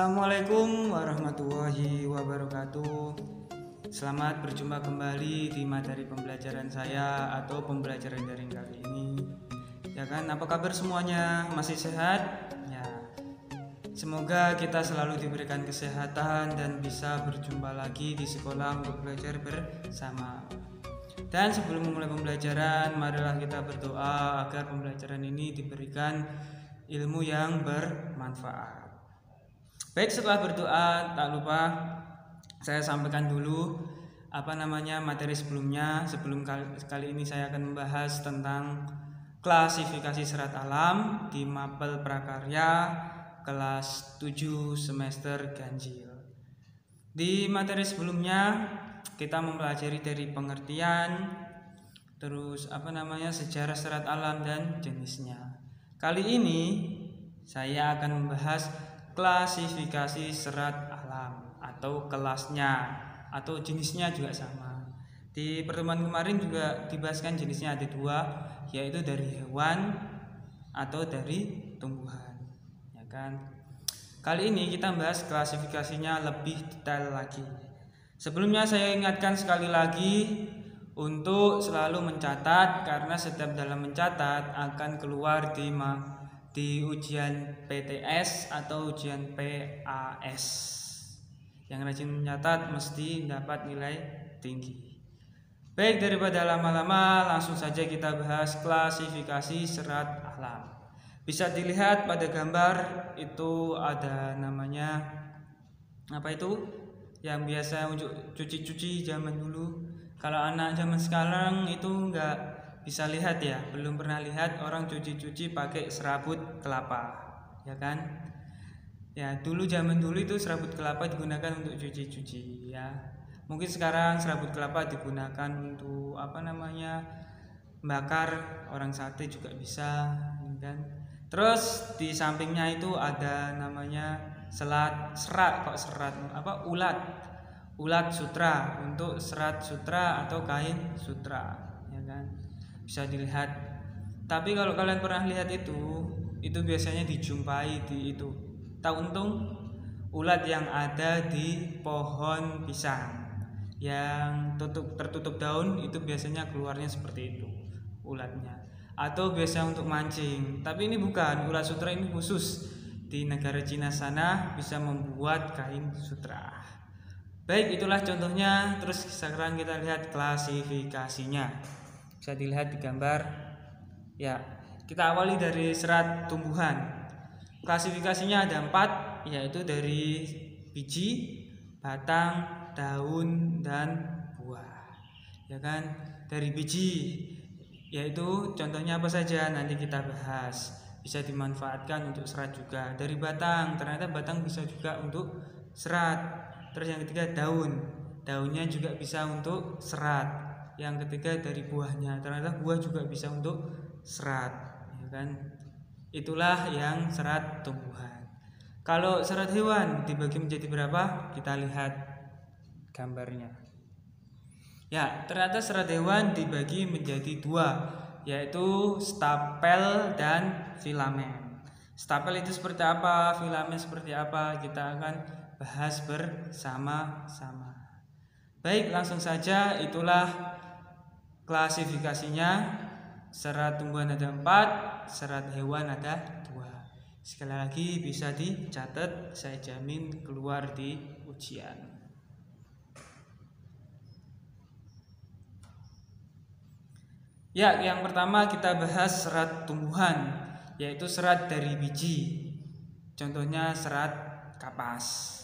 Assalamualaikum warahmatullahi wabarakatuh. Selamat berjumpa kembali di materi pembelajaran saya atau pembelajaran daring kali ini. Ya kan, apa kabar semuanya? Masih sehat? Ya. Semoga kita selalu diberikan kesehatan dan bisa berjumpa lagi di sekolah untuk belajar bersama. Dan sebelum memulai pembelajaran, marilah kita berdoa agar pembelajaran ini diberikan ilmu yang bermanfaat. Baik, setelah berdoa, tak lupa saya sampaikan dulu materi sebelumnya. Sebelum kali ini saya akan membahas tentang klasifikasi serat alam di Mapel Prakarya kelas 7 semester ganjil. Di materi sebelumnya kita mempelajari dari pengertian, terus sejarah serat alam dan jenisnya. Kali ini saya akan membahas klasifikasi serat alam atau kelasnya atau jenisnya juga sama. Di pertemuan kemarin juga dibahaskan jenisnya ada dua, yaitu dari hewan atau dari tumbuhan, ya kan? Kali ini kita bahas klasifikasinya lebih detail lagi. Sebelumnya saya ingatkan sekali lagi untuk selalu mencatat, karena setiap dalam mencatat akan keluar di ujian PTS atau ujian PAS. Yang rajin mencatat mesti dapat nilai tinggi. Baik, daripada lama-lama langsung saja kita bahas klasifikasi serat alam. Bisa dilihat pada gambar itu ada namanya yang biasa untuk cuci-cuci zaman dulu. Kalau anak zaman sekarang itu enggak bisa lihat ya, belum pernah lihat orang cuci-cuci pakai serabut kelapa, ya kan? Ya, zaman dulu itu serabut kelapa digunakan untuk cuci-cuci ya. Mungkin sekarang serabut kelapa digunakan untuk bakar, orang sate juga bisa, ya kan? Terus di sampingnya itu ada namanya ulat sutra, untuk serat sutra atau kain sutra, ya kan? Bisa dilihat. Tapi kalau kalian pernah lihat itu biasanya dijumpai di untung ulat yang ada di pohon pisang yang tertutup daun, itu biasanya keluarnya seperti itu ulatnya, atau biasa untuk mancing. Tapi ini bukan, ulat sutra ini khusus di negara Cina sana bisa membuat kain sutra. Baik, itulah contohnya. Terus sekarang kita lihat klasifikasinya. Bisa dilihat di gambar. Ya, kita awali dari serat tumbuhan. Klasifikasinya ada 4, yaitu dari biji, batang, daun, dan buah. Ya kan? Dari biji, yaitu contohnya apa saja nanti kita bahas. Bisa dimanfaatkan untuk serat juga. Dari batang, ternyata batang bisa juga untuk serat. Terus yang ketiga daun, daunnya juga bisa untuk serat. Yang ketiga dari buahnya, ternyata buah juga bisa untuk serat, ya kan? Itulah yang serat tumbuhan. Kalau serat hewan dibagi menjadi berapa? Kita lihat gambarnya. Ya, ternyata serat hewan dibagi menjadi 2, yaitu stapel dan filamen. Stapel itu seperti apa, filamen seperti apa, kita akan bahas bersama-sama. Baik, langsung saja. Itulah klasifikasinya. Serat tumbuhan ada 4, serat hewan ada 2. Sekali lagi bisa dicatat, saya jamin keluar di ujian. Ya, yang pertama kita bahas serat tumbuhan, yaitu serat dari biji. Contohnya serat kapas.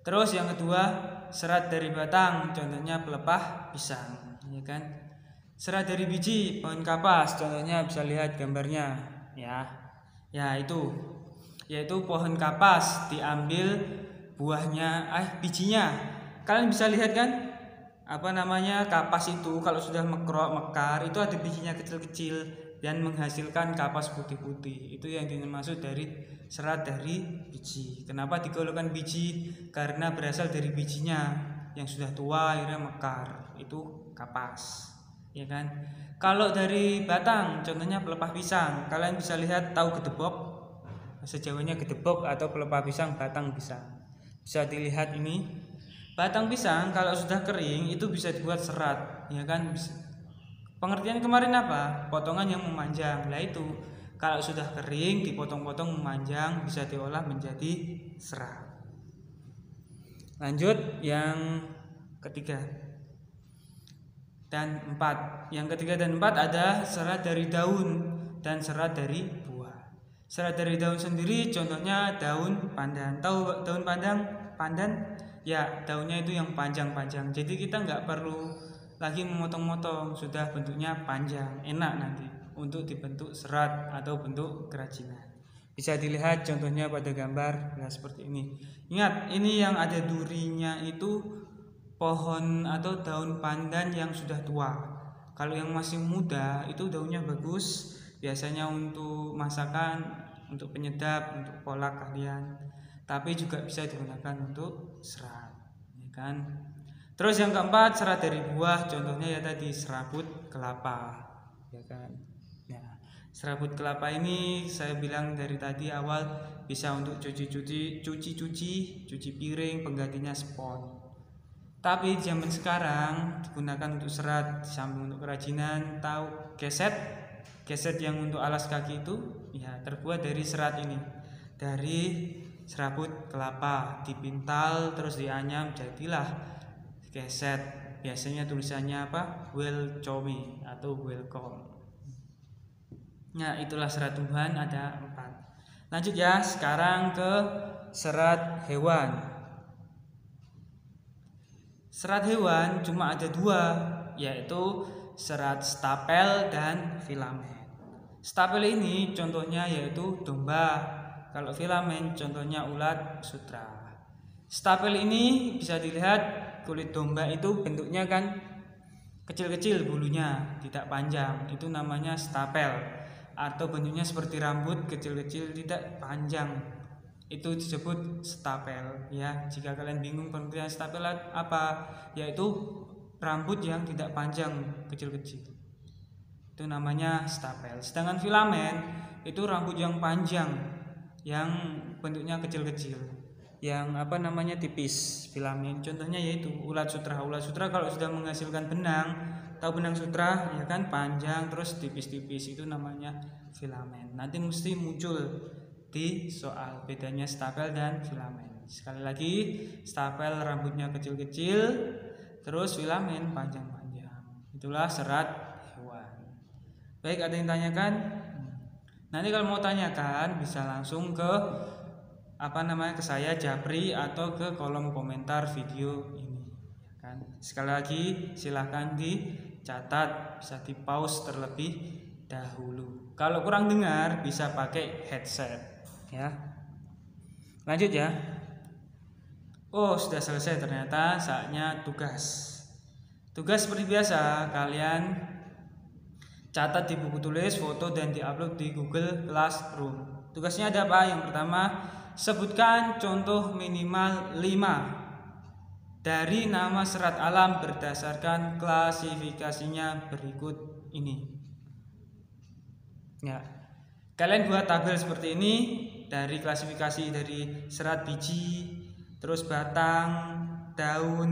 Terus yang kedua, serat dari batang, contohnya pelepah pisang, ya kan? Serat dari biji, pohon kapas, contohnya bisa lihat gambarnya, ya. Ya, yaitu pohon kapas diambil bijinya. Kalian bisa lihat kan? Kapas itu kalau sudah mekar itu ada bijinya kecil-kecil dan menghasilkan kapas putih-putih. Itu yang dimaksud dari serat dari biji. Kenapa digolongkan biji? Karena berasal dari bijinya yang sudah tua akhirnya mekar. Itu kapas, ya kan? Kalau dari batang, contohnya pelepah pisang. Kalian bisa lihat, tahu gedebok? bahasa Jawanya gedebok atau pelepah pisang, batang pisang. Bisa dilihat ini batang pisang kalau sudah kering itu bisa dibuat serat, ya kan? Pengertian kemarin apa? Potongan yang memanjang. Nah itu kalau sudah kering dipotong-potong memanjang bisa diolah menjadi serat. Lanjut yang ketiga dan empat. Yang ketiga dan empat ada serat dari daun dan serat dari buah. Serat dari daun sendiri contohnya daun pandan. Tahu daun pandan? Ya, daunnya itu yang panjang-panjang. Jadi kita nggak perlu lagi memotong-motong, sudah bentuknya panjang, enak nanti untuk dibentuk serat atau bentuk kerajinan. Bisa dilihat contohnya pada gambar, nah seperti ini. Ingat, ini yang ada durinya itu pohon atau daun pandan yang sudah tua. Kalau yang masih muda itu daunnya bagus, biasanya untuk masakan, untuk penyedap, untuk kolak kalian. Tapi juga bisa digunakan untuk serat, ya kan? Terus yang keempat serat dari buah, contohnya ya tadi serabut kelapa, ya kan? Nah, serabut kelapa ini saya bilang dari tadi awal bisa untuk cuci piring, penggantinya spons. Tapi zaman sekarang digunakan untuk serat, sambung untuk kerajinan. Tahu keset yang untuk alas kaki itu ya terbuat dari serat ini, dari serabut kelapa, dipintal terus dianyam jadilah keset. Biasanya tulisannya apa? Welcome atau welcome. Nah itulah serat tumbuhan ada 4. Lanjut ya, sekarang ke serat hewan. Serat hewan cuma ada 2, yaitu serat stapel dan filamen. Stapel ini contohnya yaitu domba, kalau filamen contohnya ulat sutra. Stapel ini bisa dilihat kulit domba itu bentuknya kan kecil-kecil, bulunya tidak panjang, itu namanya stapel. Atau bentuknya seperti rambut kecil-kecil tidak panjang, itu disebut stapel ya. Jika kalian bingung pengertian stapel apa, yaitu rambut yang tidak panjang, kecil-kecil, itu namanya stapel. Sedangkan filamen itu rambut yang panjang yang bentuknya kecil-kecil, yang apa namanya tipis. Filamen contohnya yaitu ulat sutra. Ulat sutra kalau sudah menghasilkan benang, tahu benang sutra ya kan, panjang terus tipis-tipis, itu namanya filamen. Nanti mesti muncul di soal bedanya stapel dan filamen. Sekali lagi, stapel rambutnya kecil-kecil, terus filamen panjang-panjang. Itulah serat hewan. Baik, ada yang tanyakan? Nanti kalau mau tanyakan bisa langsung ke ke saya Japri atau ke kolom komentar video ini, kan? Sekali lagi silahkan dicatat, bisa di pause terlebih dahulu. Kalau kurang dengar bisa pakai headset. Ya, lanjut ya. Oh sudah selesai ternyata, saatnya tugas. Tugas seperti biasa, kalian catat di buku tulis, foto dan diupload di Google Classroom. Tugasnya ada apa? Yang pertama, sebutkan contoh minimal 5 dari nama serat alam berdasarkan klasifikasinya berikut ini. Ya, kalian buat tabel seperti ini dari klasifikasi dari serat biji, terus batang, daun,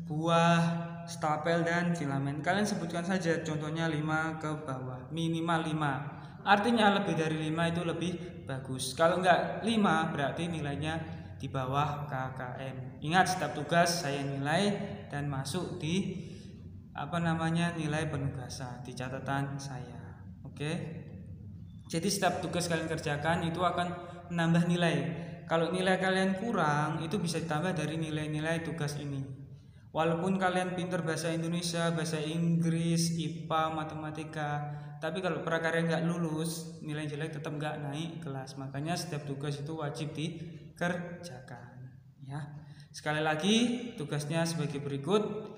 buah, stapel dan filamen. Kalian sebutkan saja contohnya 5 ke bawah, minimal 5. Artinya lebih dari 5 itu lebih bagus. Kalau enggak 5 berarti nilainya di bawah KKM. Ingat, setiap tugas saya nilai dan masuk di nilai penugasan di catatan saya. Oke. Jadi setiap tugas kalian kerjakan itu akan menambah nilai. Kalau nilai kalian kurang, itu bisa ditambah dari nilai-nilai tugas ini. Walaupun kalian pinter bahasa Indonesia, bahasa Inggris, IPA, matematika, tapi kalau prakarya nggak lulus, nilai jelek tetap nggak naik kelas. Makanya setiap tugas itu wajib dikerjakan. Ya. Sekali lagi tugasnya sebagai berikut.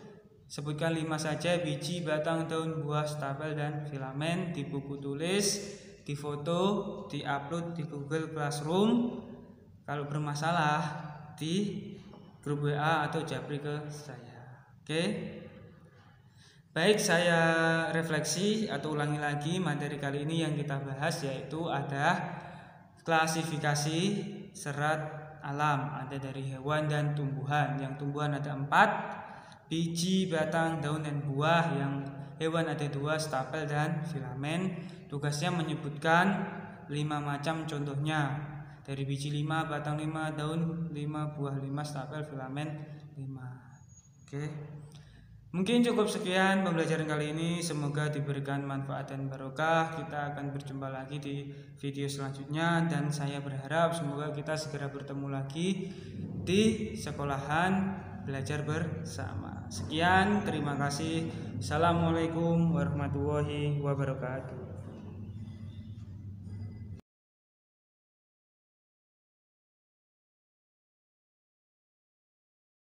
Sebutkan 5 saja biji, batang, daun, buah, stapel dan filamen di buku tulis, di foto, di upload di Google Classroom. Kalau bermasalah di grup WA atau Japri ke saya. Oke. Baik, saya refleksi atau ulangi lagi materi kali ini yang kita bahas, yaitu ada klasifikasi serat alam, ada dari hewan dan tumbuhan. Yang tumbuhan ada 4, biji, batang, daun, dan buah. Yang hewan ada 2, stapel dan filamen. Tugasnya menyebutkan 5 macam contohnya. Dari biji 5, batang 5, daun 5, buah 5, stapel, filamen 5. Oke. Mungkin cukup sekian pembelajaran kali ini, semoga diberikan manfaat dan barokah. Kita akan berjumpa lagi di video selanjutnya, dan saya berharap semoga kita segera bertemu lagi di sekolahan belajar bersama. Sekian, terima kasih. Assalamualaikum warahmatullahi wabarakatuh.